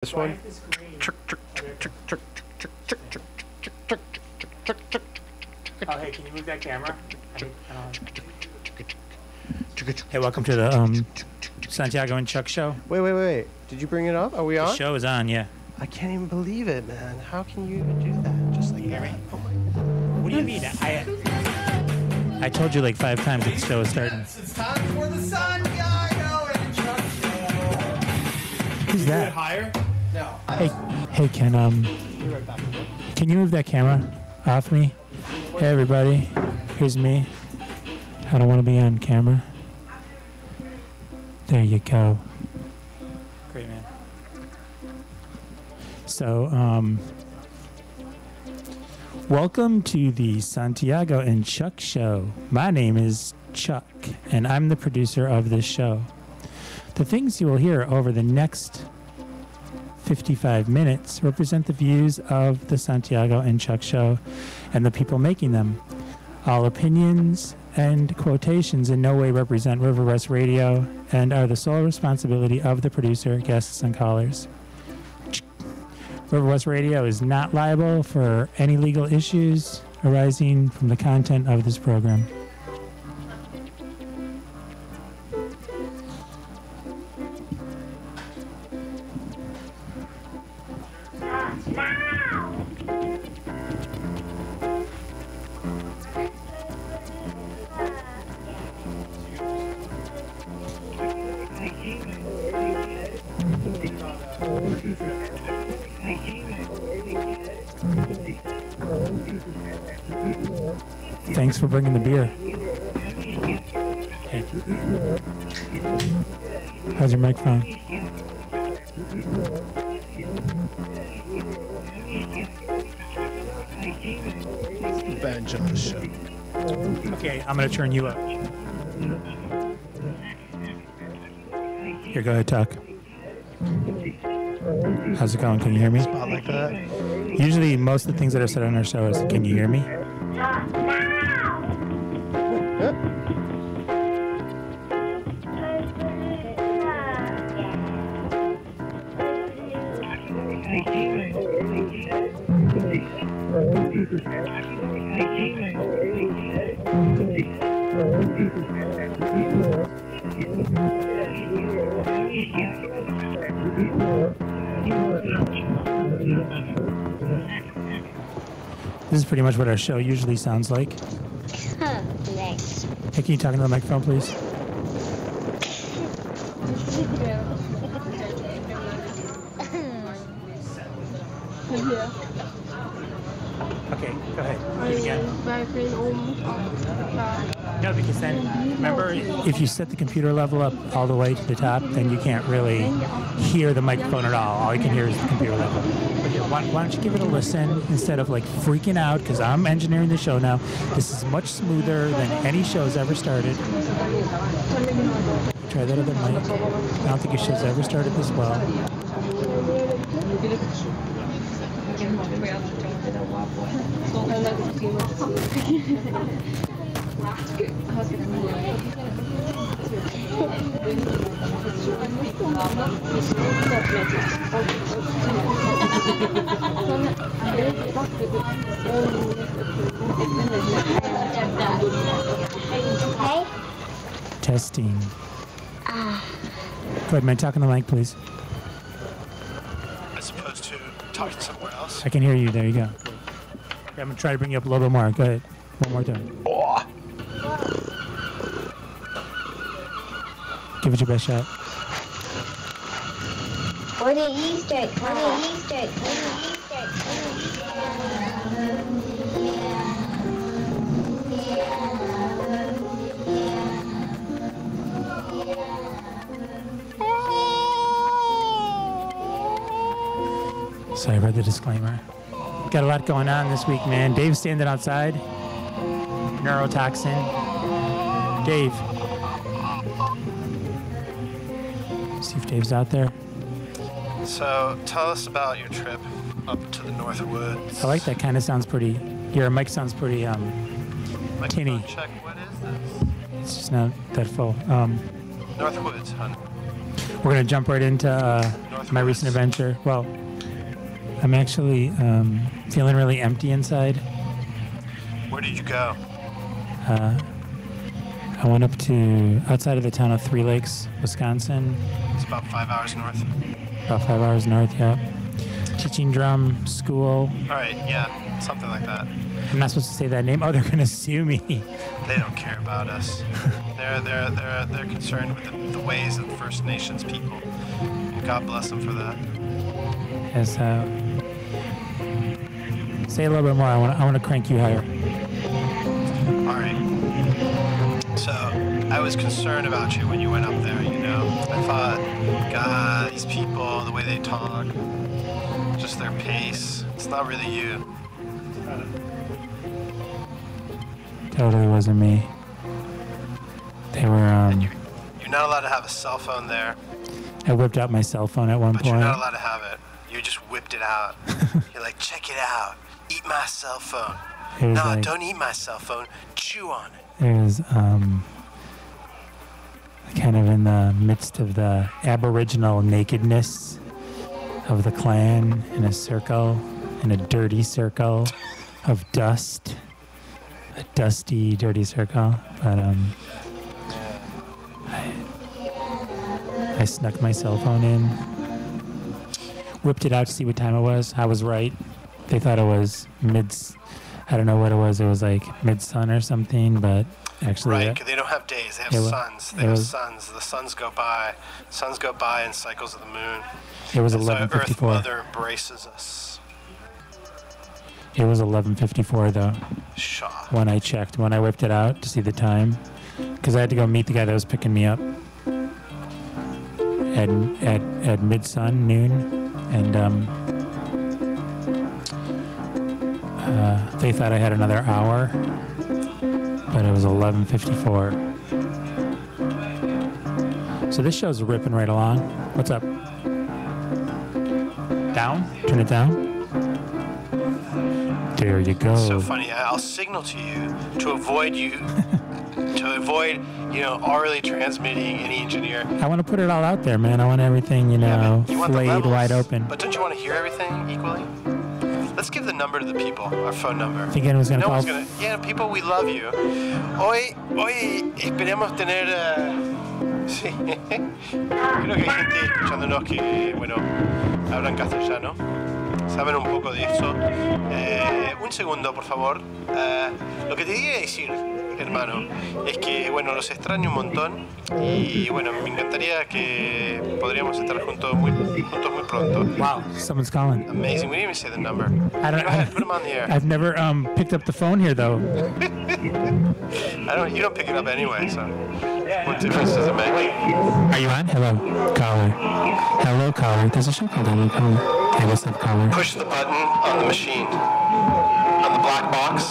This one? Oh, hey, can you move that camera? Hey, welcome to the Santiago and Chuck show. Wait. Did you bring it up? Are we on? The show is on, yeah. I can't even believe it, man. How can you even do that? Just like that. Oh my God. What do you mean? I told you like 5 times that the show is starting. It's time for the Santiago and Chuck show. Who's that? Higher? No. Hey, can you move that camera off me? Hey, everybody. Here's me. I don't want to be on camera. There you go. Great, man. So, welcome to the Santiago and Chuck show. My name is Chuck, and I'm the producer of this show. The things you will hear over the next 55 minutes represent the views of the Santiago and Chuck show and the people making them. All opinions and quotations in no way represent River West Radio and are the sole responsibility of the producer, guests, and callers. River West Radio is not liable for any legal issues arising from the content of this program. Thanks for bringing the beer. Hey. How's your microphone? Ben John show. Okay, I'm going to turn you up. Here, go ahead, talk. How's it going? Can you hear me? Spot like that. Usually, most of the things that are said on our show is, can you hear me? This is pretty much what our show usually sounds like. Thanks. Hey, can you talk into the microphone, please? Okay, go ahead. Do it again. No, because then, remember, if you set the computer level up all the way to the top, then you can't really hear the microphone at all. All you can hear is the computer level. But here, why don't you give it a listen instead of like freaking out, because I'm engineering the show now. This is much smoother than any show's ever started. Try that other mic. I don't think your show's ever started this well. Hey? Testing. Go ahead, man. Talk on the mic, please. As opposed to talking somewhere else. I can hear you. There you go. Okay, I'm going to try to bring you up a little bit more. Go ahead. One more time. Give it your best shot. What are Easter eggs? What are Easter eggs? What are Easter eggs? So I read the disclaimer. Got a lot going on this week, man. Dave's standing outside. Neurotoxin. Dave. See if Dave's out there. So, tell us about your trip up to the North Woods. I like that. Kind of sounds pretty. Your mic sounds pretty tinny. Microphone check. What is this? It's just not that full. North Woods, hun. We're going to jump right into my recent adventure. Well, I'm actually feeling really empty inside. Where did you go? I went up to outside of the town of Three Lakes, Wisconsin. It's about 5 hours north. About 5 hours north, yeah. Teaching drum school. All right, yeah, something like that. I'm not supposed to say that name. Oh, they're gonna sue me. They don't care about us. They're concerned with the ways of First Nations people. And God bless them for that. Yes. Say a little bit more. I want to crank you higher. All right. So I was concerned about you when you went up there. You know, I thought, God, these people, the way they talk, just their pace. It's not really you. Totally wasn't me. They were. You're not allowed to have a cell phone there, I whipped out my cell phone at one but point. you're not allowed to have it. You just whipped it out. You're like, check it out. Eat my cell phone. It was No, like- don't eat my cell phone. Chew on it. It was kind of in the midst of the aboriginal nakedness of the clan in a circle, in a dirty circle of dust. A dusty, dirty circle. But I snuck my cell phone in, whipped it out to see what time it was. I was right. They thought it was I don't know what it was. It was like mid-sun or something, but actually... Right, 'cause they don't have days. They have it wa- suns. They it have was- suns. The suns go by. Suns go by in cycles of the moon. It was And so Earth 11:54. Mother embraces us. It was 11:54 though. Shaw. When I checked, when I whipped it out to see the time, because I had to go meet the guy that was picking me up at mid-sun, noon, and they thought I had another hour, but it was 11:54. So this show's ripping right along. What's up? Down? Turn it down. There you go. So funny. I'll signal to you to avoid orally transmitting any engineer. I want to put it all out there, man. I want everything, Yeah, but you want the flayed levels, wide open. But don't you want to hear everything equally? Let's give the number to the people, our phone number. Think anyone's gonna No call? one's gonna. Yeah, people, we love you. Hoy esperemos tener. Sí. Creo que hay gente escuchándonos que, bueno, hablan castellano. Saben un poco de eso. Un segundo, por favor. Lo que te quería decir, hermano, es que, bueno, los extraño un montón y, bueno, me encantaría que podríamos estar juntos muy pronto. Wow, someone's calling. Amazing. We didn't even say the number. I don't. Go ahead, put them on the air. I've never picked up the phone here though. You don't pick it up anyway, so what difference does it make? Are you on? Hello, caller. Hello, caller. There's a show called Hello, Caller. Hey, what's up, caller? Push the button on the machine. On the black box,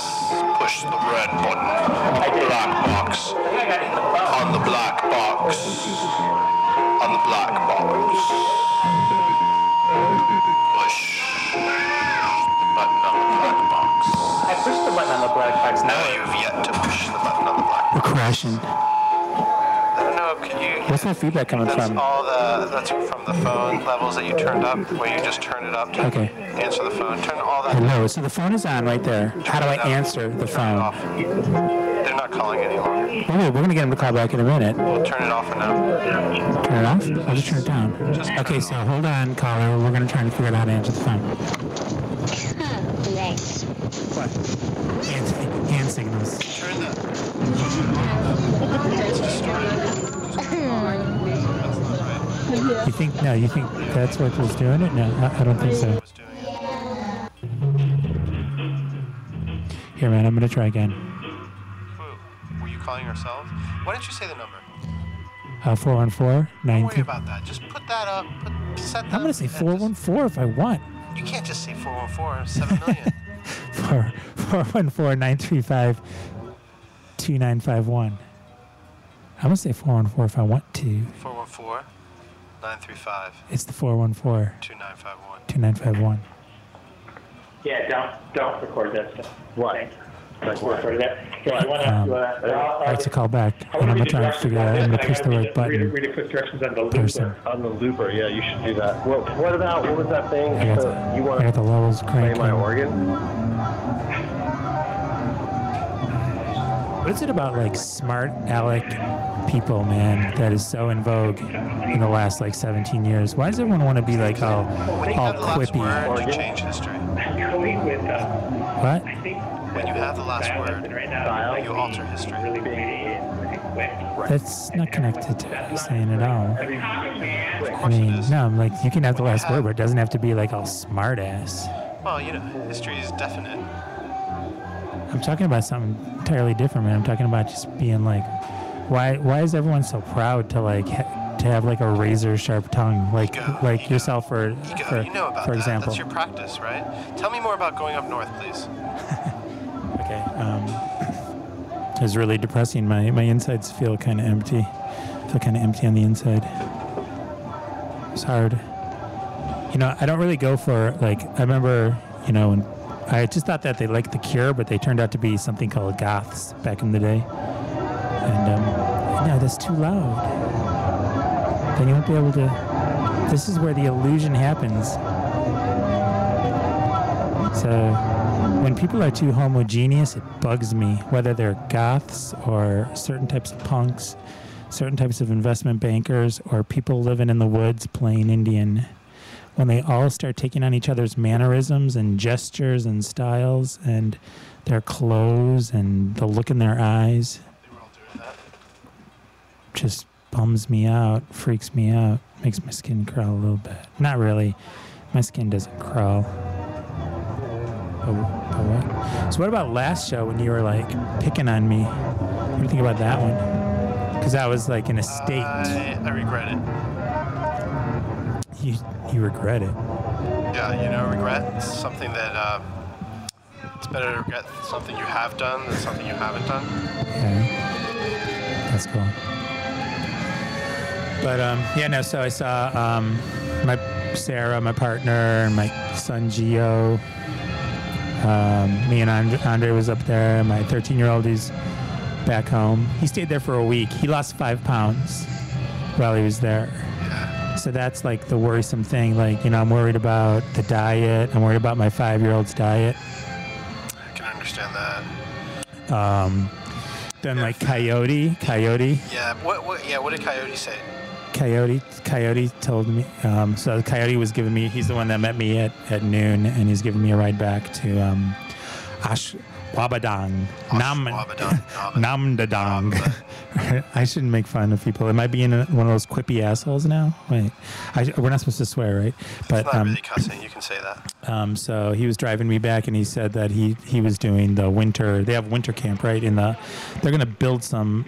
push the red button. On the black box. On the black box. On the black box. Push the button on the black box. I pushed the button on the black box. No, you've yet to push the button on the black box. We're crashing. I don't know, could you... What's that feedback coming That's from? that's from the phone levels that you turned up, where you just turn it up to Okay. answer the phone. Turn all that Hello. So the phone is on right there. How do I answer the Turn it phone? off. They're not calling any longer. Oh, we're gonna get him to call back in a minute. We'll turn it off for now. Turn it off? I'll just turn it down. Just turn Okay, it so hold on, caller. We're gonna try to figure out how to answer the phone. Thanks. What? Hand signals. Turn the phone off. It's distorted. You think that's what was doing it? No, I don't think so. Was doing it. Here, man, I'm gonna try again. Who? Were you calling yourself? Why didn't you say the number? 414 Don't worry about that. Just put that up. Set that. I'm gonna say and just- 414 if I want. You can't just say 414. 7 million. 414-935-2951. I'm gonna say 414 if I want to. 414-935-2951. It's the 414-2951. Yeah, don't record that stuff. What? I have to call back, and I'm going to try and figure out, I'm going to push the right button. Read the quick directions on the Person. looper. On the looper, yeah, you should do that. Well, what was that thing? I got, You want I got to the levels play cranking. my organ? What is it about like smart aleck people, man, that is so in vogue in the last like 17 years? Why does everyone want to be like all When you have the last quippy? word, you change history. Going with, What? I think When you have the last word, right now, you alter history. really big and quick. That's not connected to what I'm saying at all. Of I course it mean, is. no, I'm like, you can have the last word, but it doesn't have to be like all smart ass. Well, you know, history is definite. I'm talking about something entirely different, man. I'm talking about just being like, why is everyone so proud to like to have like a razor sharp tongue, like Ego. yourself for Ego, you know about for that. example. That's your practice, right? Tell me more about going up north, please. Okay. It was really depressing. My insides feel kind of empty. Feel kind of empty on the inside. It's hard. You know, I don't really go for like. I remember, you know, when I just thought that they liked The Cure, but they turned out to be something called goths back in the day. And no, that's too loud. Then you won't be able to. This is where the illusion happens. So when people are too homogeneous, it bugs me, whether they're goths or certain types of punks, certain types of investment bankers, or people living in the woods playing Indian. When they all start taking on each other's mannerisms and gestures and styles and their clothes and the look in their eyes, They were all doing that. just bums me out, freaks me out, makes my skin crawl a little bit. Not really. My skin doesn't crawl. But what? So what about last show when you were like picking on me? What do you think about that one? Because I was like in a state. I regret it. You regret it. Yeah, you know, regret. It's something that it's better to regret something you have done than something you haven't done. Yeah. That's cool. But yeah, no. So I saw my Sarah, my partner, and my son Gio. Me and Andre was up there. My 13-year-old is back home. He stayed there for a week. He lost 5 pounds while he was there. So that's like the worrisome thing. Like, you know, I'm worried about the diet. I'm worried about my 5-year-old's diet. I can understand that. Then like Coyote. Yeah. What did Coyote say? Coyote told me. So Coyote was giving me. He's the one that met me at noon, and he's giving me a ride back to Ashwabadong. Namdadong. I shouldn't make fun of people. Am I being one of those quippy assholes now? Wait, we're not supposed to swear, right? But It's not really cussing. You can say that. so he was driving me back, and he said that he was doing the winter. They have winter camp, right? They're going to build some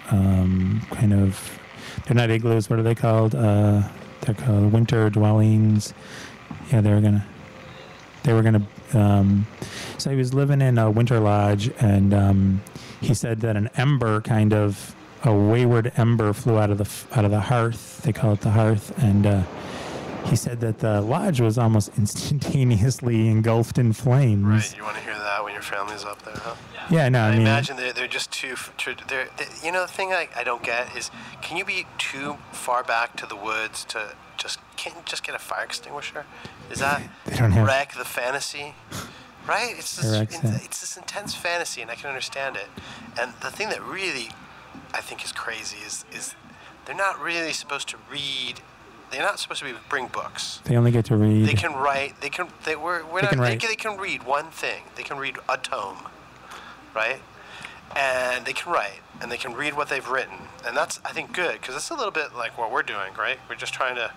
kind of. They're not igloos. What are they called? They're called winter dwellings. Yeah, they were gonna. So he was living in a winter lodge, and he said that an ember, kind of a wayward ember, flew out of the hearth. They call it the hearth, and he said that the lodge was almost instantaneously engulfed in flames. Right. You want to hear that when your family's up there, huh? Yeah, no, I mean, imagine they're just too. You know, the thing I don't get is, can you be too far back to the woods to can't you just get a fire extinguisher? Is that They don't have- wreck the fantasy? Right? It's this intense fantasy, and I can understand it. And the thing that really I think is crazy is they're not really supposed to read. They're not supposed to bring books. they only get to read. They can write. They can read one thing. They can read a tome, right? And they can write, and they can read what they've written, and that's, I think, good, because it's a little bit like what we're doing, right? We're just trying to,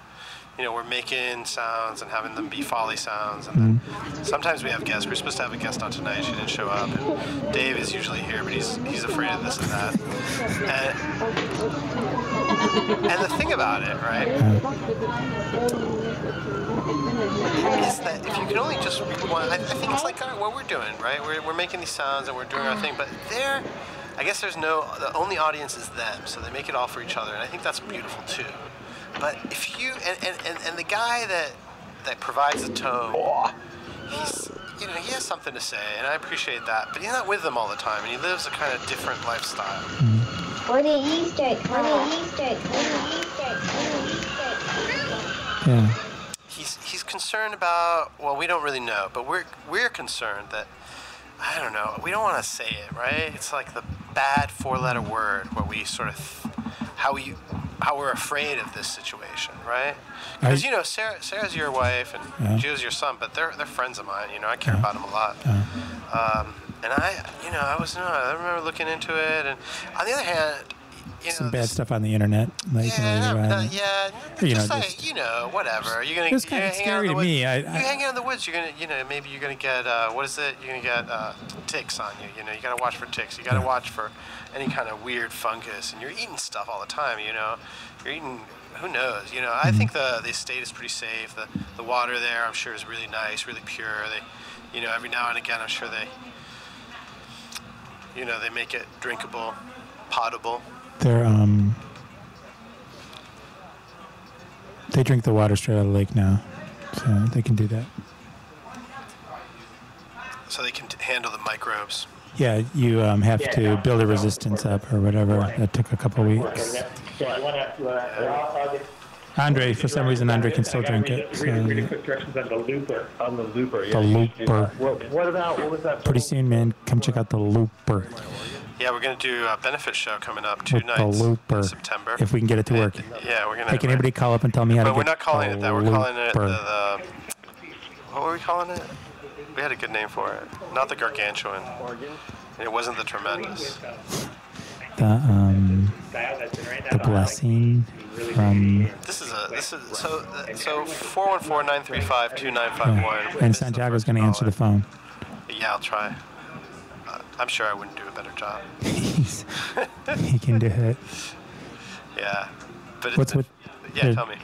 you know, we're making sounds and having them be folly sounds, and then sometimes we have guests. We're supposed to have a guest on tonight. She didn't show up. And Dave is usually here, but he's afraid of this and that. And the thing about it, right, is that if you can only just read one, I think it's like what we're doing, right? We're making these sounds and we're doing our thing, but I guess the only audience is them, so they make it all for each other, and I think that's beautiful too. But if you, and the guy that provides the tone, he has something to say, and I appreciate that. But he's not with them all the time, and he lives a kind of different lifestyle. What a Easter egg. What a Easter egg. What a Easter egg. What a Easter egg. Yeah. He's concerned about, well, we don't really know, but we're concerned that, I don't know, we don't want to say it, right? It's like the bad 4-letter word where we sort of how we're afraid of this situation, right? Because Sarah's your wife and Gio's your son, but they're friends of mine. I care about them a lot. And I remember looking into it, and on the other hand, some bad stuff on the internet. Like, whatever. You're gonna. It's kind of scary to me. You hang out in the woods. You're gonna, maybe you're gonna get what is it? You're gonna get ticks on you. You gotta watch for ticks. You gotta watch for any kind of weird fungus. And you're eating stuff all the time. You're eating. Who knows? I think the estate is pretty safe. The water there, I'm sure, is really nice, really pure. They, every now and again, I'm sure they make it drinkable, potable. They drink the water straight out of the lake now, so they can do that. So they can handle the microbes. Yeah, you have to build a resistance up or whatever. That took a couple weeks. Andre, for some reason, Andre can still drink it. So. Really quick directions on the looper. On the looper, yeah. The looper. What was that? Pretty soon, man, come check out the looper. Yeah, we're going to do a benefit show coming up, 2 With nights the looper. in September. If we can get it to work. Yeah, we're going to. Hey, can anybody call up and tell me how to But get we're not calling it that. We're calling it looper? what were we calling it? We had a good name for it. Not the gargantuan. And it wasn't the tremendous. The blessing from. This is so 414-935-2951. And Santiago's going to answer the phone. Yeah, I'll try. I'm sure I wouldn't do a better job. He can do it. Yeah, but What's with? Yeah, tell me.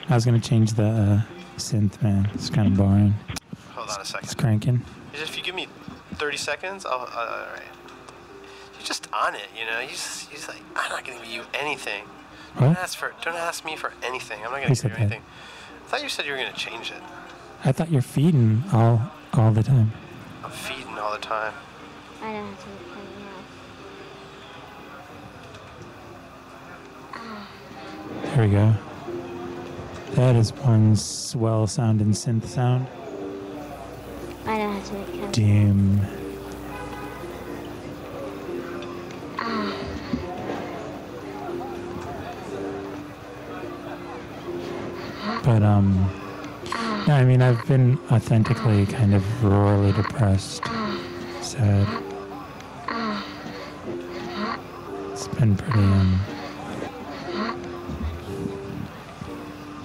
I was going to change the synth, man. It's kind of boring. Hold on a second. It's cranking. If you give me 30 seconds, all right. You're just on it, you're just like, I'm not going to give you anything. What? Don't ask me for anything. I'm not going Who to give said you that? anything. I thought you said you were going to change it. I thought you're feeding all the time. I'm feeding all the time. I don't have to turn it off. There we go. That is one swell sound and synth sound. I don't have to make it. Dim. But no, I mean, I've been authentically kind of rurally depressed, sad. It's been pretty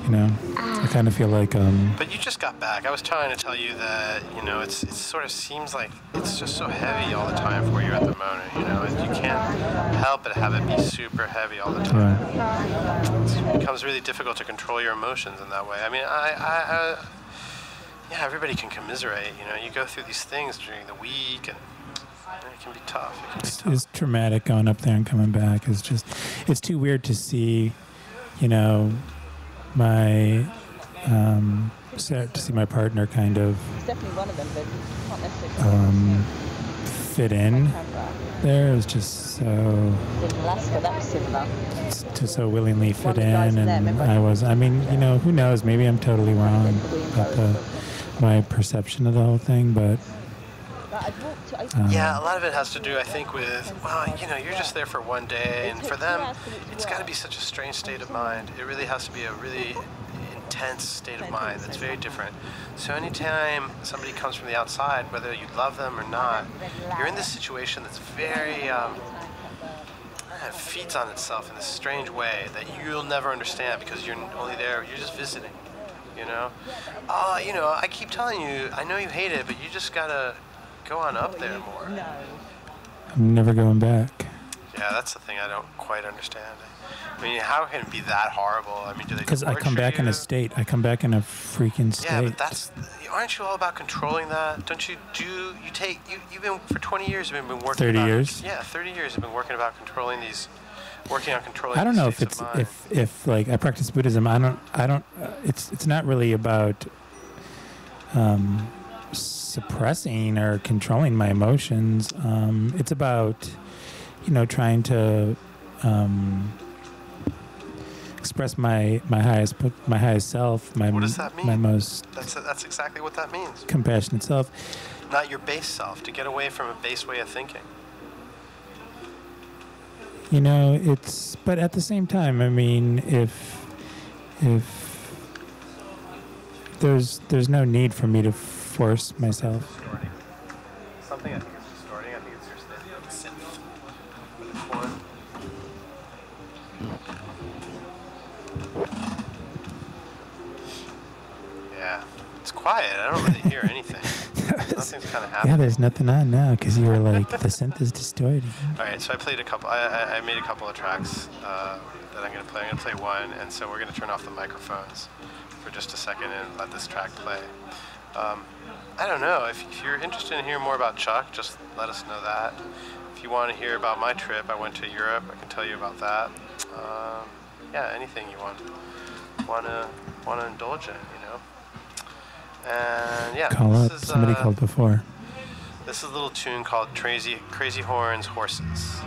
I kind of feel like But you just got back. I was trying to tell you that, it sort of seems like it's just so heavy all the time for you at the moment, You can't help but have it be super heavy all the time. It becomes really difficult to control your emotions in that way. I mean, everybody can commiserate, You go through these things during the week, and it can be tough. It's traumatic going up there and coming back. It's too weird to see, my to see my partner kind of definitely one of them, but not necessarily fit in there. It was just so in Alaska. That was similar. to so willingly fit One of the guys in, there, and remember? who knows? Maybe I'm totally wrong about my perception of the whole thing, but. Yeah, a lot of it has to do, I think, with, you're just there for one day, and for them, it's got to be such a strange state of mind. It really has to be a really intense state of mind that's very different. So anytime somebody comes from the outside, whether you love them or not, you're in this situation that's very, feeds on itself in this strange way that you'll never understand because you're only there, you're just visiting, I keep telling you, I know you hate it, but you just got to go on up there more. I'm never going back. Yeah, that's the thing I don't quite understand. I mean, how can it be that horrible? I mean, do they? Because I come back in a state. I come back in a freaking state. Yeah, but aren't you all about controlling that? Don't you you've been, for 20 years, you've been working 30 years? Yeah, 30 years you've been working on controlling I don't know if it's, if like, I practice Buddhism, I don't, it's not really about, suppressing or controlling my emotions. It's about, trying to express my highest self, What does that mean? my most That's exactly what that means. compassionate self. Not your base self, to get away from a base way of thinking. But at the same time, I mean, if there's no need for me to force myself. Distorting. Something I think is distorting. I think it's your synth. But it's one. Yeah, it's quiet. I don't really hear anything. Nothing's kind of happening. Yeah, there's nothing on now because you were like, the synth is distorting. All right, so I played a couple. I made a couple of tracks that I'm gonna play. I'm gonna play one, and so we're gonna turn off the microphones for just a second and let this track play. I don't know if you're interested in hearing more about Chuck, just let us know that. If you want to hear about my trip, I went to Europe. I can tell you about that. Yeah, anything you want to indulge in, And yeah, Call up. this is Somebody called before. This is a little tune called Crazy Horns Horses.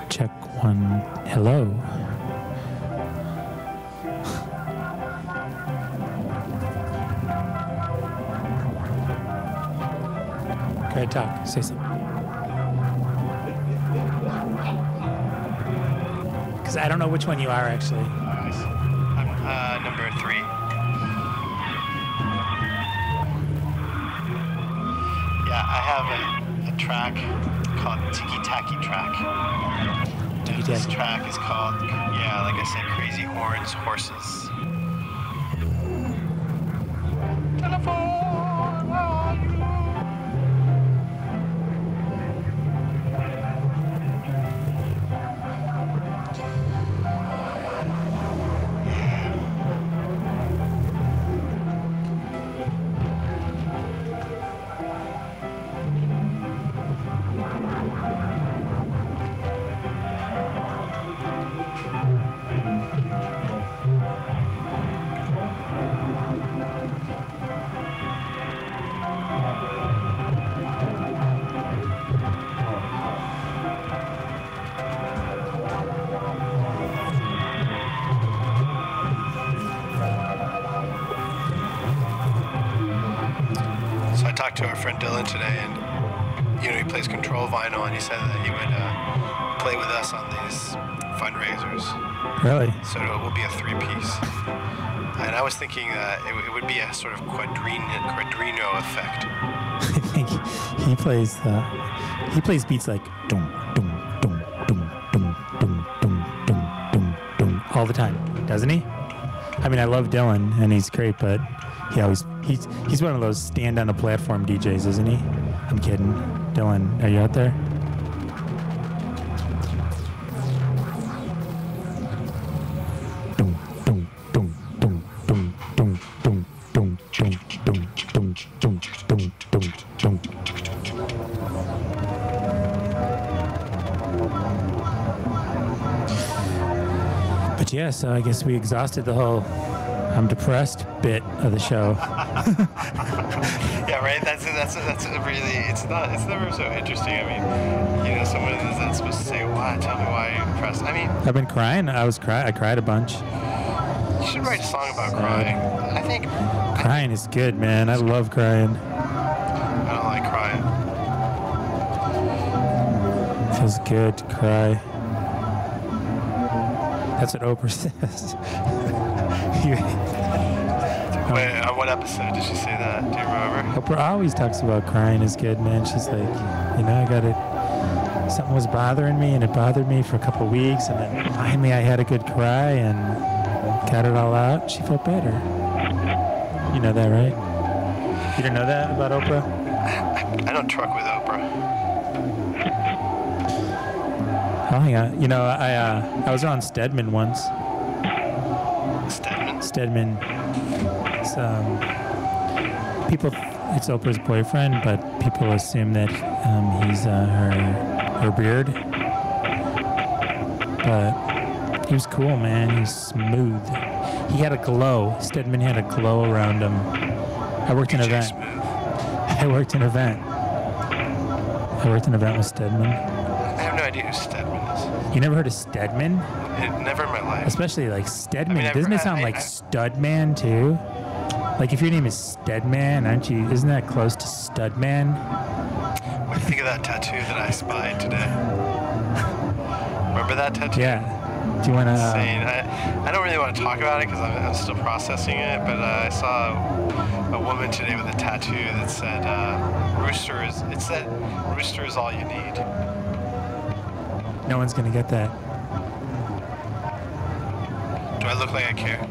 Check one. Hello. Try to talk. Say something. Because I don't know which one you are actually. I'm number 3. Yeah, I have a track called Tiki Taki Track. And this track is called, yeah, like I said, Crazy Horns Horses. To our friend Dylan today, and he plays Control vinyl, and he said that he would play with us on these fundraisers. Really? So it will be a 3-piece. And I was thinking that it would be a sort of quadrino effect. I think he plays beats like dum dum dum dum dum dum dum dum dum dum all the time, doesn't he? I mean, I love Dylan and he's great, but he's one of those stand on a platform DJs, isn't he? I'm kidding. Dylan, are you out there? Dum dum dum dum dum dum dum dum dum dum dum dum dum dum dum. But yeah, so I guess we exhausted the whole I'm depressed bit of the show. Yeah, right. That's really. It's never so interesting. I mean, someone isn't supposed to say, "Why? Tell me why you're depressed." I mean, I've been crying. I cried a bunch. You should write a song about crying. I think crying is good, man. I love crying. I don't like crying. It feels good to cry. That's what Oprah says. Wait, on what episode did she say that? Do you remember? Oprah always talks about crying is good, man. She's like, I got it. Something was bothering me, and it bothered me for a couple weeks, and then finally I had a good cry and got it all out. She felt better. You know that, right? You didn't know that about Oprah? I don't truck with Oprah. Oh, hang on. I was on Stedman once. Stedman. It's Oprah's boyfriend, but people assume that he's her beard. But he was cool, man. He was smooth. He had a glow. Stedman had a glow around him. I worked an event. I worked an event with Stedman. I have no idea who Stedman is. You never heard of Stedman? Never in my life. Especially like Stedman. Doesn't it sound like Studman too? Like if your name is Stedman, isn't that close to Studman? What do you think of that tattoo that I spied today? Remember that tattoo? Yeah. Do you want to... I don't really want to talk about it because I'm still processing it, but I saw a woman today with a tattoo that said, rooster is all you need. No one's going to get that. Do I look like I care?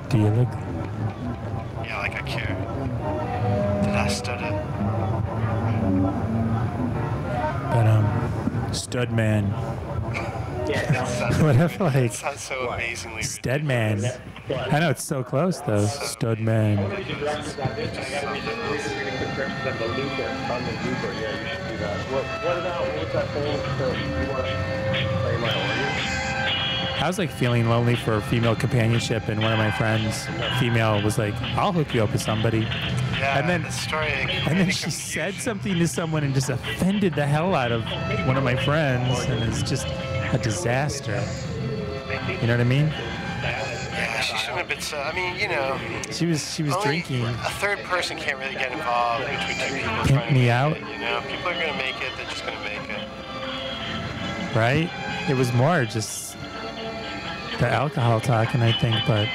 Do you look? Yeah, like I care. Did I stutter? But Studman. Whatever, like. It sounds so amazingly Stedman. I know it's so close though. Studman. The Looper. On the Looper, yeah, you should do that. What was that thing? You want to play my audience? I was like feeling lonely for female companionship, and one of my friends, female, was like, "I'll hook you up with somebody." Yeah, and then she said something to someone and just offended the hell out of one of my friends, and it's just a disaster. You know what I mean? Yeah, She's a bit. I mean, you know. She was only drinking. A third person can't really get involved between two people Pimp trying to me make out. it, you know, people are gonna make it. They're just gonna make it. Right? It was more just the alcohol talking, I think, but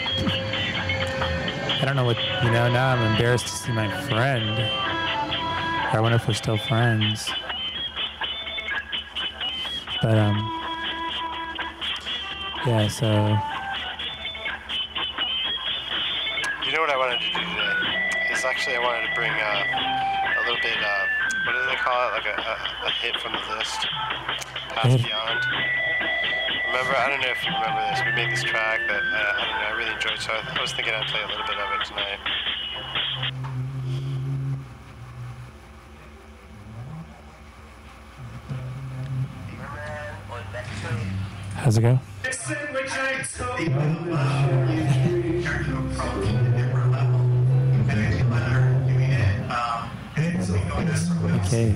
I don't know what, you know, now I'm embarrassed to see my friend. I wonder if we're still friends. But, yeah, so, You know what I wanted to do today? Is actually I wanted to bring a little bit, what do they call it? Like a hit from the list. Pass Hit. Beyond. Remember, I don't know if you remember this. We made this track that, I don't know, I really enjoyed, so I was thinking I'd play a little bit of it tonight. how's it go? Okay.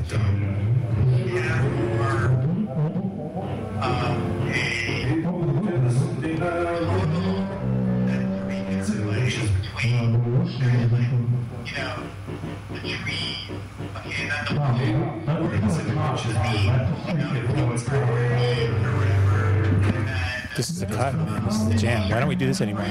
This is a cut, man. This is the jam. Why don't we do this anymore?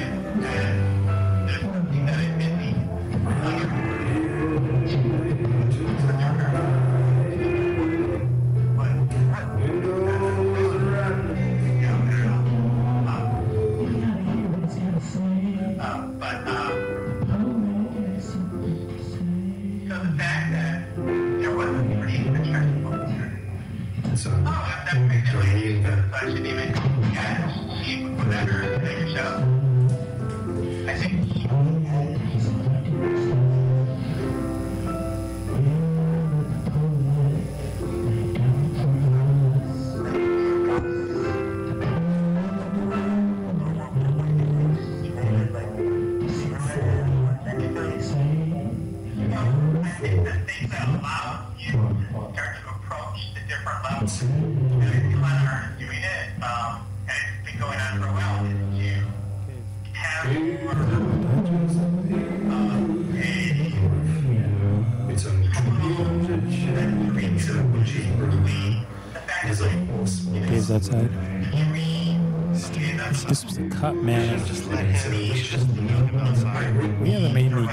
Dave's outside. This was a cut, man. Just let him, you just leave him outside. We haven't made any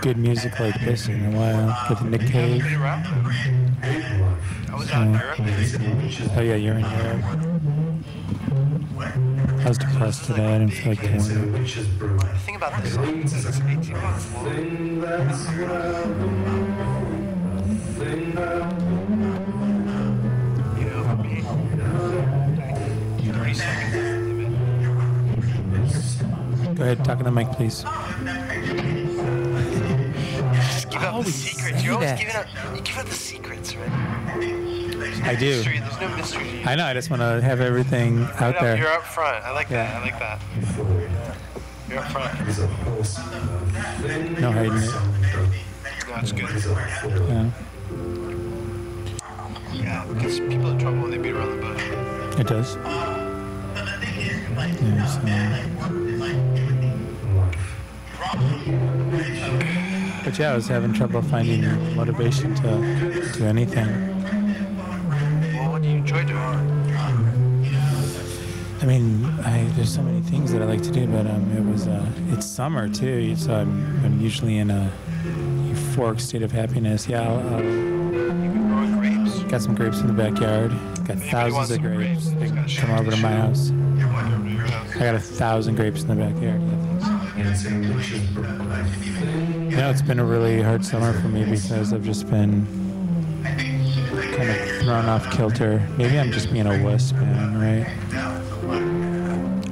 good music like this in a while. With Nick Cave. Pretty rough. I was out in Europe. Oh yeah, you're in Europe. I was depressed today. I didn't feel like doing it. The thing about this song is it's 18 minutes long. You know, for me, 30 seconds is the limit. Go ahead, talk to the mic, please. Just give out the secrets. You're always giving out. You give out the secrets, right? I do. Mystery. There's no mystery to you. I know. I just want to have everything out You're there. up front. I like that. Yeah. I like that. You're up front. No hiding it. No, it's good. Yeah, Yeah, because people in trouble when they beat around the bush. it does. Yeah, so. But yeah, I was having trouble finding motivation to do anything. Well, what do you enjoy doing? I mean, there's so many things that I like to do, but it's summer too, so I'm usually in a euphoric state of happiness. Yeah, You've been growing grapes. got some grapes in the backyard. Got thousands of grapes. They can come over to my house. I got 1,000 grapes in the backyard. You know, it's been a really hard summer for me because I've just been kind of thrown off kilter. Maybe I'm just being a wuss, man, right?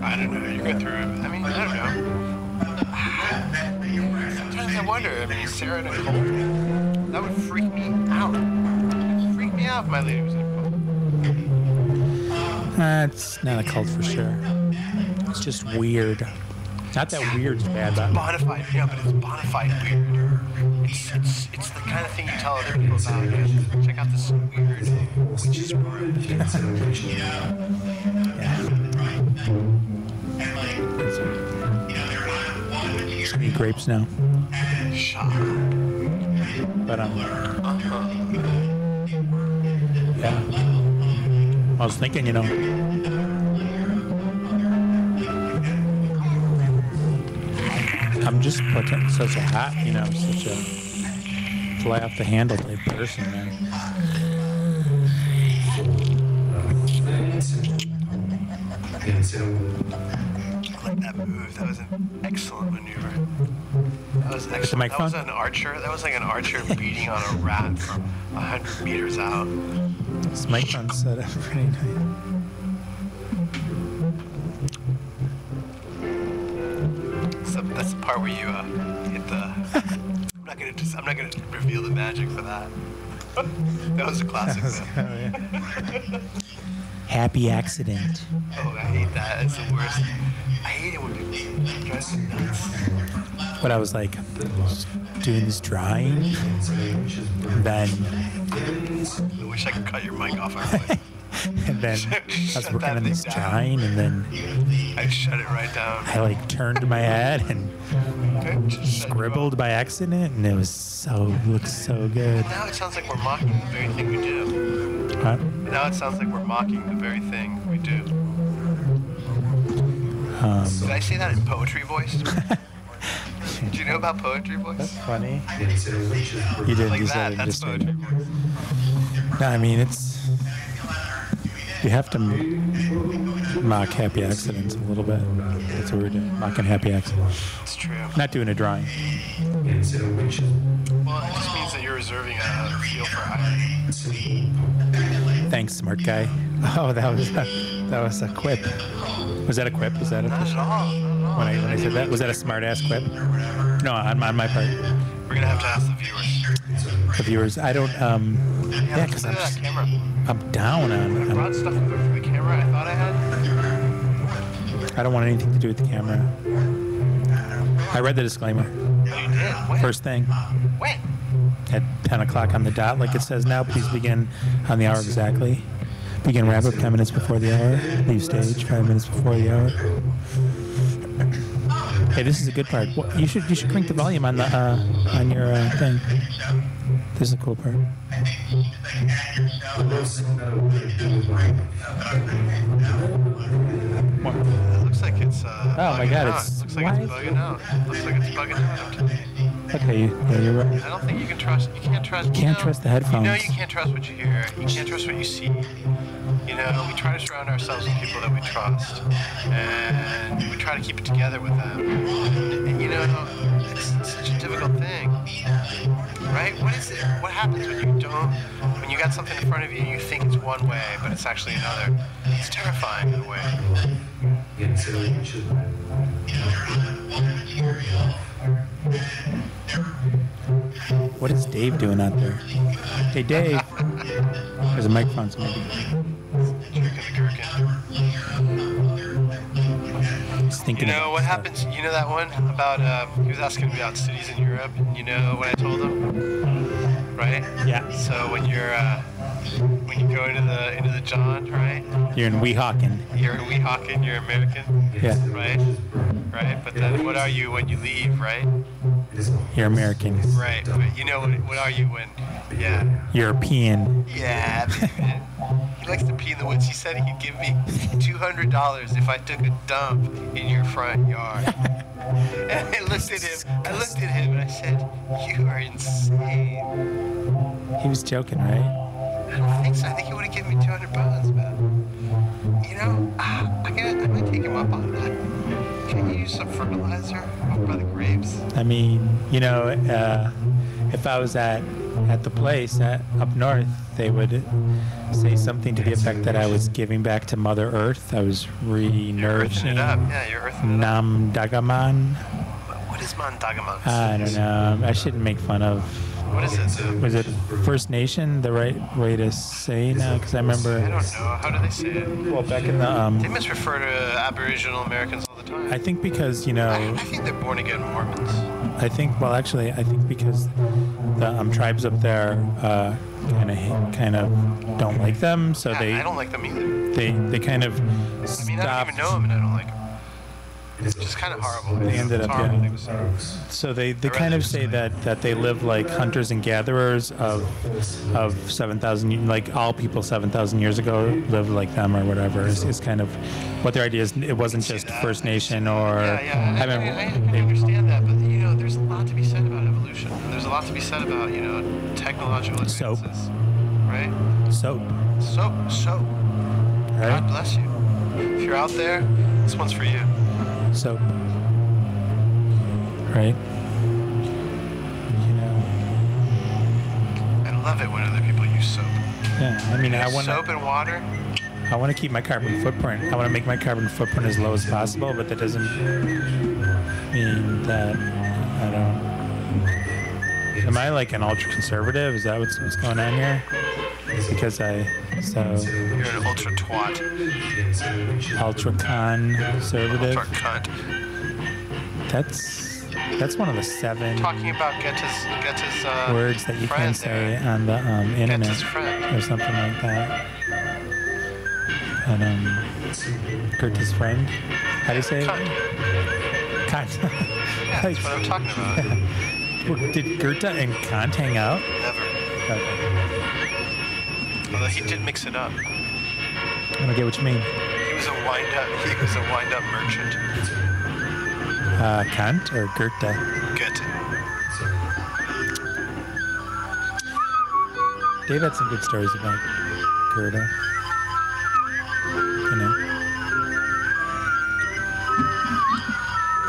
I don't know. You go through it. I mean, I don't know. Sometimes I wonder. I mean, Sarah in a cold. That would freak me out. It'd freak me out if my lady was in a cold. It's not a cult for sure. It's just weird. Not that weird's bad, but Bonafide, yeah, but it's bonafide weird. It's the kind of thing you tell other people about. Check out this weird witch's brew. don't eat grapes now. Shock. But yeah. I was thinking, you know, I'm just putting such a hat, you know, such a fly off the handle type person, man. I like that move. That was an excellent maneuver. That was excellent. That was an archer. That was like an archer beating on a rat from 100 meters out. This microphone set up pretty nice. So that's the part where you hit the. I'm not gonna reveal the magic for that. That was a classic. Happy accident. Oh, I hate that. It's the worst. I hate it when people drive me nuts. But I was like doing this drawing, then I wish I could cut your mic off. I would. and then I was working on this drawing, and then I shut it right down. I like turned my head and scribbled by accident, and it looked so good. Now it sounds like we're mocking the very thing we do. Huh? Now it sounds like we're mocking the very thing we do. Did I say that in poetry voice? Do you know about poetry voice? That's funny. You did. Like You that. said it That's just poetry voice. No, I mean you have to mock happy accidents a little bit. That's what we're doing. Mocking happy accidents. It's true. Not doing a drawing. Well, it just means that you're reserving a feel for irony. Thanks, smart guy. Oh, that was a quip. Was that a quip? Was that a Not at all. when I said that? Was that a smart ass quip? No, on my part. We're gonna have to ask the viewers. The viewers, I don't. Yeah, because look at that camera. I'm down I on. brought stuff for the camera I thought I had. I don't want anything to do with the camera. I read the disclaimer. Oh, you did? When? First thing. When? At 10 o'clock on the dot, like it says now. Please begin on the hour exactly. Begin wrap up 10 minutes before the hour. Leave stage 5 minutes before the hour. Hey, this is a good part. You should crank the volume on the on your thing. This is a cool part. What? It looks like it's. Oh my God! Out. It's Looks like it's bugging out. Looks like it's bugging out. Okay, yeah, you're right. I don't think you can trust. You can't trust. You can't trust the headphones. You know you can't trust what you hear. You can't trust what you see. You know, we try to surround ourselves with people that we trust, and we try to keep it together with them. And you know, it's such a difficult thing, right? What is it? What happens when you don't? When you got something in front of you and you think it's one way, but it's actually another? It's terrifying in a way. What is Dave doing out there? Hey, Dave. There's a microphone, so maybe. Just thinking. You know what happens? You know that one about he was asking me about cities in Europe. And you know what I told him, right? Yeah. So when you go into the John, right? You're in Weehawken. You're in Weehawken. You're American. Yeah. Right. Right. But then what are you when you leave? Right. You're American. Right. But you know what are you when? Yeah. European. Yeah. Baby. He likes to pee in the woods. He said he'd give me $200 if I took a dump in your front yard. And I looked at him and I said, "You are insane." He was joking, right? I don't think so. I think he would have given me £200, man. You know, I might take him up on that. Can you use some fertilizer over by the grapes? I mean, you know, if I was at the place up north, they would say something to the effect that I was giving back to Mother Earth. I was re-nourishing. You're earthing it up. Yeah, you're earthing it up. Nam Dagaman. What is Mandagaman? I don't know. I shouldn't make fun of. What is it? Was it First Nation the right way to say now? Because I remember. I don't know. How do they say it? Well, back in the They must refer to Aboriginal Americans all the time. I think because you know. I think they're born again Mormons. I think because the tribes up there kind of don't like them, so Yeah, I don't like them either. they kind of I mean, I don't even know them and I don't like them. It's just kind of horrible. They ended It's up, horrible yeah. thing to say. So they read kind it of say that they live like hunters and gatherers of 7,000, like all people 7,000 years ago lived like them or whatever is kind of what their idea is. It wasn't just First Nation or Yeah. I I mean, understand that, but there's a lot to be said about evolution. There's a lot to be said about technological Soap. advances. Right? soap, Soap. God right? bless you. If you're out there, this one's for you. Soap, right? I love it when other people use soap. Yeah. I mean, I want Soap and water. I want to keep my carbon footprint. I want to make my carbon footprint as low as possible, but that doesn't mean that I don't. Am I like an ultra conservative? Is that what's going on here? Because You're an ultra twat. ultra conservative. Ultra cunt. That's one of the 7 Talking about Goethe's words that you can friend say there. on the internet Goethe's friend. or something like that. And Goethe's friend. How do you say it? Cunt. Kant. Yeah, that's what I'm talking about. Did Goethe and Kant hang out? Never. Okay. Although he did mix it up. I don't get what you mean. He was a wind-up merchant. Kant or Goethe? Goethe. Dave had some good stories about Goethe.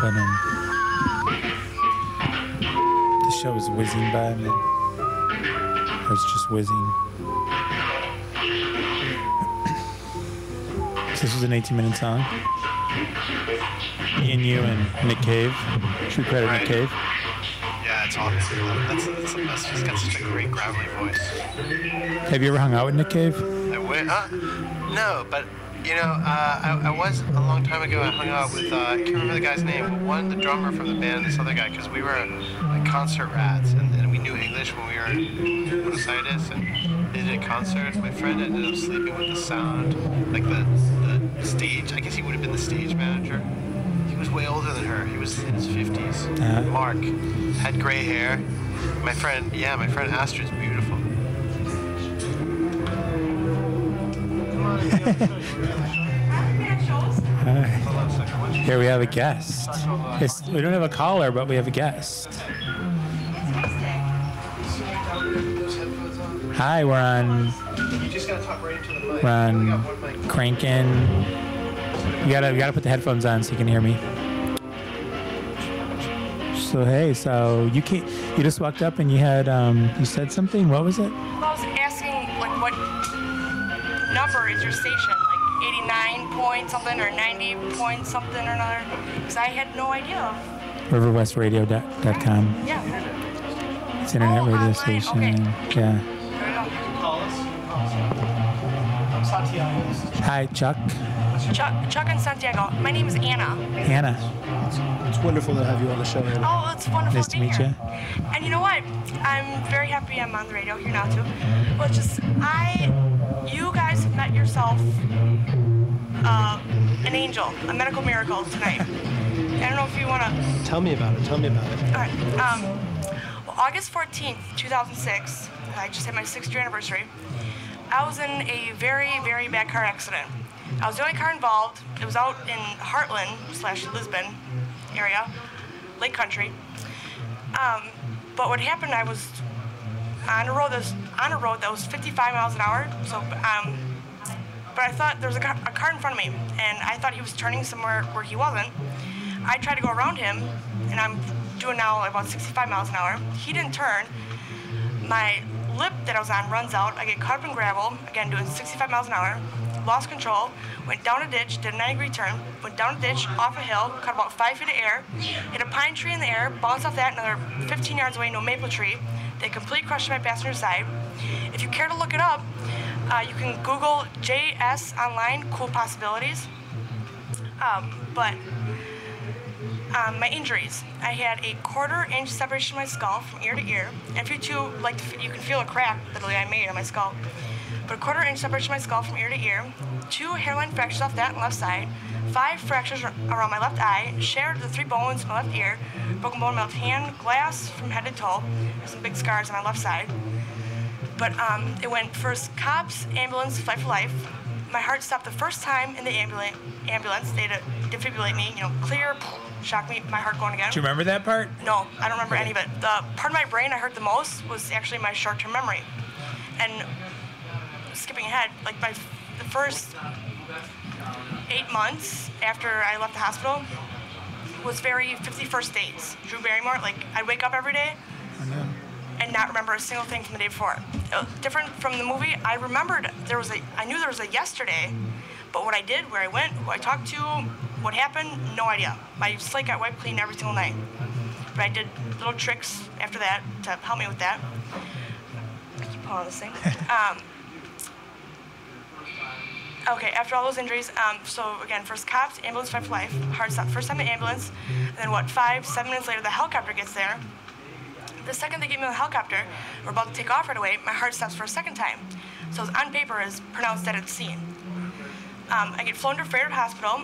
But the show is whizzing by me. Or it's just whizzing. So this was an 18-minute song. Me and you and Nick Cave. True credit, Nick Cave. Yeah, it's awesome. That's the best. He's got such a great gravelly voice. Have you ever hung out with Nick Cave? No, but I was a long time ago. I hung out with I can't remember the guy's name, but the drummer from the band, and this other guy, because we were like concert rats, and we knew English when we were in Buenos Aires, and they did a concert. My friend ended up sleeping with the sound, like the stage. I guess he would have been the stage manager. He was way older than her. He was in his 50s. Mark had gray hair. My friend Astrid's beautiful. Here we have a guest. We don't have a caller, but we have a guest. Hi, we're on cranking. You gotta put the headphones on so you can hear me. So hey, so you just walked up and you had you said something. What was it? Well, I was asking like what number is your station? Like 89 point something or 90 point something or another? Because I had no idea. RiverWestRadio.com. Yeah. It's internet radio online, station. okay. Yeah. There we go. Hi, Chuck. Chuck and Santiago. My name is Anna. Hannah. It's wonderful to have you on the show, Anna. Oh, it's wonderful Nice to to be meet here. you. And you know what? I'm very happy I'm on the radio here now too. Well, you guys have met yourself an angel, a medical miracle tonight. I don't know if you want to. Tell me about it. All right. Well, August 14th, 2006. I just had my 6th year anniversary. I was in a very, very bad car accident. I was the only car involved. It was out in Heartland/Lisbon area, Lake Country. But what happened, I was on a road that was 55 miles an hour. So, but I thought there was a car in front of me, and I thought he was turning somewhere where he wasn't. I tried to go around him, and I'm doing now about 65 miles an hour. He didn't turn. My lip that I was on runs out. I get caught up in gravel, again doing 65 miles an hour. Lost control, went down a ditch, did a 90-degree turn, went down a ditch, off a hill, caught about 5 feet of air, hit a pine tree in the air, bounced off that another 15 yards away into a maple tree. They completely crushed my passenger side. If you care to look it up, you can Google JS online, cool possibilities. My injuries. I had a 1/4-inch separation of my skull from ear to ear. And if you two like, you can feel a crack literally I made on my skull. But a 1/4-inch separation of my skull from ear to ear. 2 hairline fractures off that left side, 5 fractures around my left eye, shared the 3 bones in my left ear, broken bone in my left hand, glass from head to toe. There's some big scars on my left side. But it went first cops, ambulance, fight for life. My heart stopped the first time in the ambulance. They had to defibrillate me, clear, shock me, my heart going again. Do you remember that part? No, I don't remember any of it. The part of my brain I heard the most was actually my short-term memory. And skipping ahead, like the first 8 months after I left the hospital was very 51st dates. Drew Barrymore, like I'd wake up every day and not remember a single thing from the day before. Different from the movie, I remembered I knew there was a yesterday, but what I did, where I went, who I talked to, what happened, no idea. My slate got wiped clean every single night. But I did little tricks after that to help me with that. I keep pulling this thing. Okay, after all those injuries, so again, first cops, ambulance, fight for life, heart stop. First time in ambulance, and then 7 minutes later, the helicopter gets there. The second they get me on the helicopter, we're about to take off right away, my heart stops for a second time. So it's on paper is pronounced dead at the scene. I get flown to Frederick Hospital.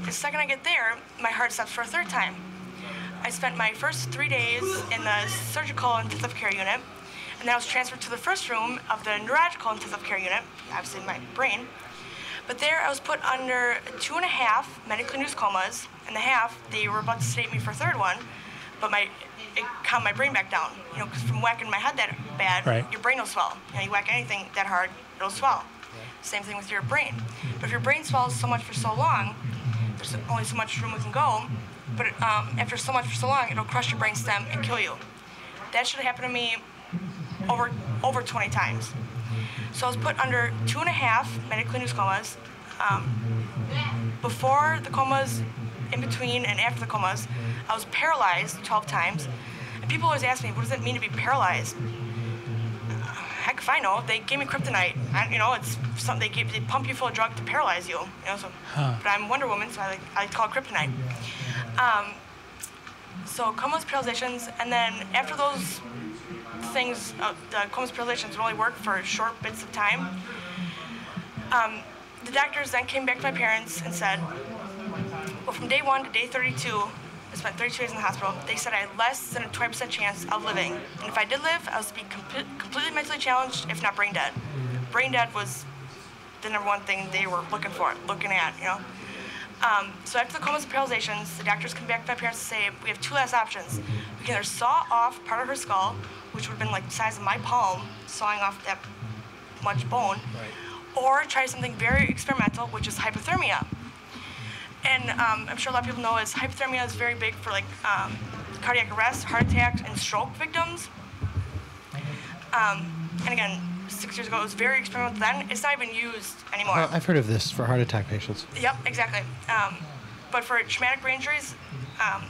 The second I get there, my heart stops for a third time. I spent my first 3 days in the surgical intensive care unit, and then I was transferred to the first room of the neurological intensive care unit, obviously my brain. But there I was put under 2.5 medically induced comas, and the half, they were about to sedate me for a third one, but it calmed my brain back down. Because from whacking my head that bad, your brain will swell. You whack anything that hard, it'll swell. Same thing with your brain. But if your brain swells so much for so long, there's only so much room we can go, but after so much for so long, it'll crush your brain stem and kill you. That should have happened to me over 20 times. So I was put under 2.5 medically induced comas. Before the comas, in between, and after the comas, I was paralyzed 12 times. And people always ask me, what does it mean to be paralyzed? Heck if I know. They gave me kryptonite. It's something they pump you full of drug to paralyze you. But I'm Wonder Woman, so I like to call it kryptonite. So comas, paralyzations, and then after those things, the comas, paralyzations only work for short bits of time. The doctors then came back to my parents and said, well, from day 1 to day 32, I spent 32 days in the hospital. They said I had less than a 20% chance of living. And if I did live, I was to be completely mentally challenged, if not brain dead. Brain dead was the #1 thing they were looking at. So after the comas and paralyzations, the doctors come back to my parents and say, we have 2 last options. We can either saw off part of her skull, which would have been like the size of my palm, sawing off that much bone, or try something very experimental, which is hypothermia. And I'm sure a lot of people know hypothermia is very big for cardiac arrest, heart attacks, and stroke victims. And again, 6 years ago, it was very experimental then. It's not even used anymore. Well, I've heard of this for heart attack patients. Yep, exactly. But for traumatic brain injuries,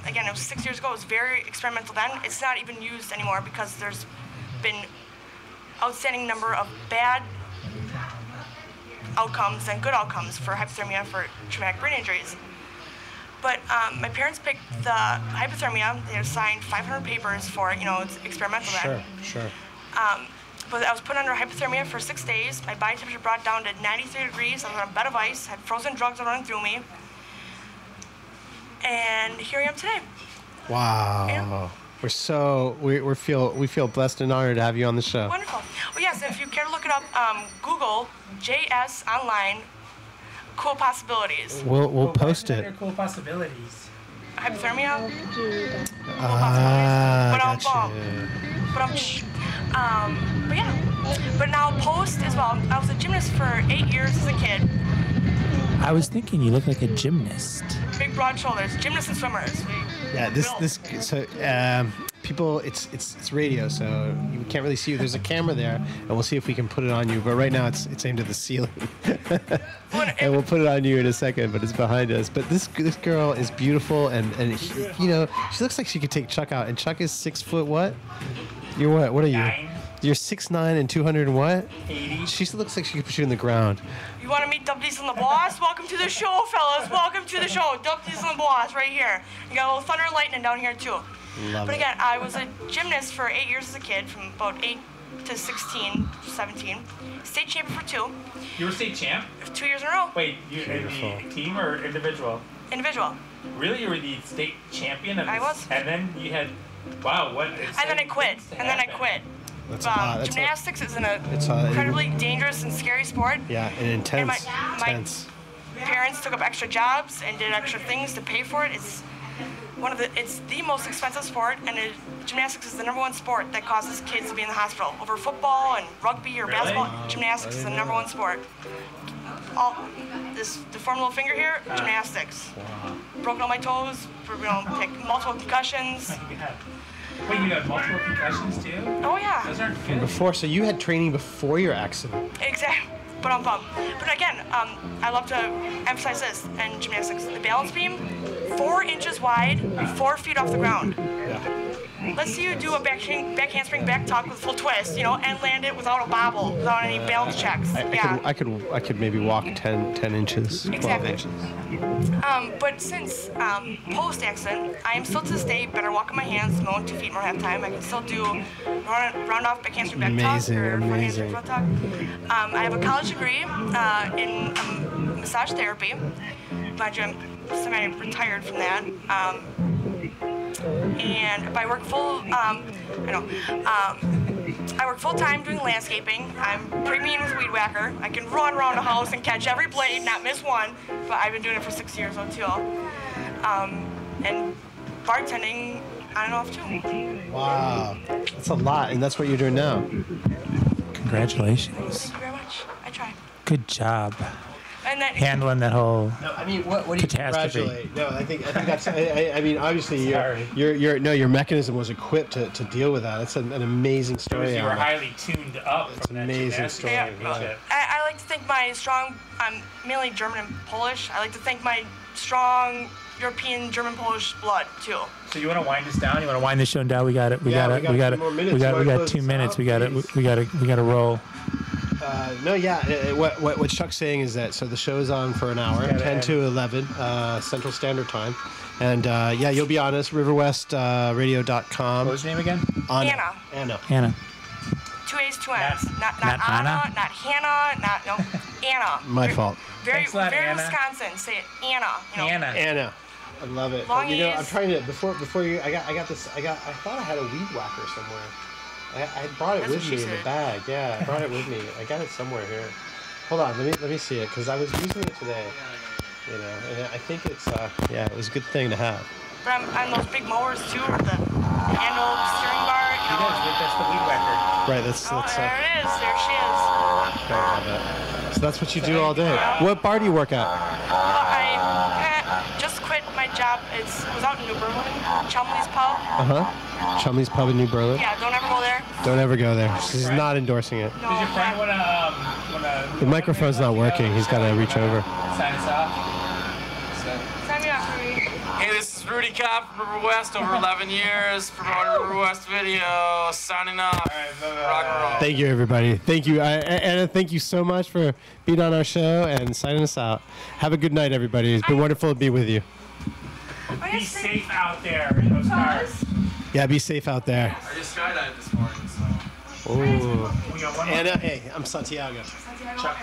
again, it was 6 years ago. It was very experimental then. It's not even used anymore because there's been outstanding number of bad outcomes and good outcomes for hypothermia for traumatic brain injuries. But my parents picked the hypothermia. They assigned 500 papers for it. It's experimental then. Sure. But I was put under hypothermia for 6 days. My body temperature brought down to 93 degrees. I was on a bed of ice, had frozen drugs running through me. And here I am today. Wow. We feel blessed and honored to have you on the show. Wonderful. Well, yes, if you care to look it up, Google JS Online Cool Possibilities. We'll post it. Cool possibilities. Hypothermia. Gotcha. But yeah. But now post as well. I was a gymnast for 8 years as a kid. I was thinking you look like a gymnast. Big broad shoulders, gymnasts and swimmers. People, it's radio, so you can't really see you. There's a camera there, and we'll see if we can put it on you. But right now, it's aimed at the ceiling, and we'll put it on you in a second. But it's behind us. But this girl is beautiful, and she looks like she could take Chuck out. And Chuck is 6 foot what? You're what? What are you? 9. You're 6'9" and 200 and what? 80. She looks like she could put you in the ground. You want to meet Dub Diesel and the Boss? Welcome to the show, fellas. Welcome to the show. Dub Diesel and the Boss right here. You got a little thunder and lightning down here too. Love but it. again, I was a gymnast for 8 years as a kid, from about 8 to 16, 17. State champion for 2. You were state champ? 2 years in a row. Wait, you in the team or individual? Individual. Really? You were the state champion? Of I was. And then you had, wow, what? And then I quit. That's a lot. That's Gymnastics is an it's incredibly dangerous and scary sport. Yeah, and intense. And intense. my parents took up extra jobs and did extra things to pay for it. It's the most expensive sport, and gymnastics is the #1 sport that causes kids to be in the hospital. Over football and rugby or basketball, gymnastics is the #1 sport. This deformed little finger here, gymnastics. Wow. Broken all my toes, take multiple concussions. Wait, you got multiple concussions too? Oh yeah. Those aren't good. Before, so you had training before your accident. Exactly. But again, I love to emphasize this in gymnastics. The balance beam, 4 inches wide, 4 feet off the ground. Yeah. Let's see you do a back handspring, back tuck with full twist, and land it without a bobble, without any balance checks. I could maybe walk 10 inches, 12 Exactly. inches. But since post-accident, I am still to this day better walking my hands, mowing 2 feet more half time. I can still do round off back handspring, back tuck, or front handspring, front tuck. I have a college degree in massage therapy. Mind you, I'm semi-retired from that. And I work I work full time doing landscaping. I'm pretty mean with Weed Whacker. I can run around the house and catch every blade, not miss one. But I've been doing it for 6 years though too. And bartending on and off too. Wow, that's a lot, and that's what you're doing now. Congratulations. Thank you very much. I try. Good job. And then Handling that whole No, I mean, what do you catastrophe. congratulate? No, I think that's. I mean, obviously, your mechanism was equipped to deal with that. That's an amazing story. You were highly tuned up. It's an amazing story. Yeah. I like to think my strong, mainly German and Polish. I like to think my strong European, German, Polish blood too. So you want to wind us down? You want to wind this show down? We got it. We got 2 minutes. We got to roll. What Chuck's saying is that the show's on for an hour, 10 to 11 Central Standard Time, and you'll be on us, riverwestradio.com. What was your name again? Anna. 2 A's, 2 N's. Not Anna, not Hannah, Anna. My fault. Very Thanks a lot, Anna. Wisconsin. Say it, Anna. Anna. I love it. Long I'm trying to before you. I thought I had a Weed Whacker somewhere. I brought it with me in the bag. Yeah, I brought it with me. I got it somewhere here. Hold on, let me see it because I was using it today. And I think it's it was a good thing to have. But I'm those big mowers too, with the handle steering bar. That's the Weed Whacker. Right. That's. There it is. There she is. I love it. So that's what you do all day. What bar do you work at? I just quit my job. It was out in New Berlin, Chumley's Pub. Chumley's Pub in New Berlin. Yeah, don't ever go there. Don't ever go there. She's not endorsing it. No, Does your friend want to... The microphone's not working. He's got to reach over. Sign us off. Sign me off, Rudy. Hey, this is Rudy Kopp from River West, over 11 years, promoting River West Video, signing off. Rock and roll. Thank you, everybody. Thank you. Anna, thank you so much for being on our show and signing us out. Have a good night, everybody. It's been wonderful to be with you. Be safe out there in those cars. Yeah, be safe out there. I just skydived this morning, so. Oh. We got one Anna, hey, I'm Santiago. Chuck.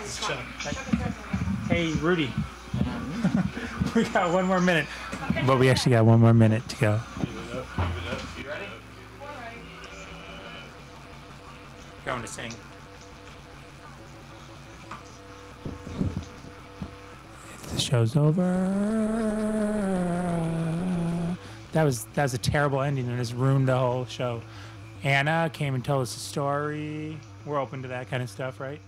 Hey, Rudy. We got 1 more minute. But we actually got 1 more minute to go. You ready? Going to sing. If the show's over. That was a terrible ending and it's ruined the whole show. Anna came and told us a story. We're open to that kind of stuff, right?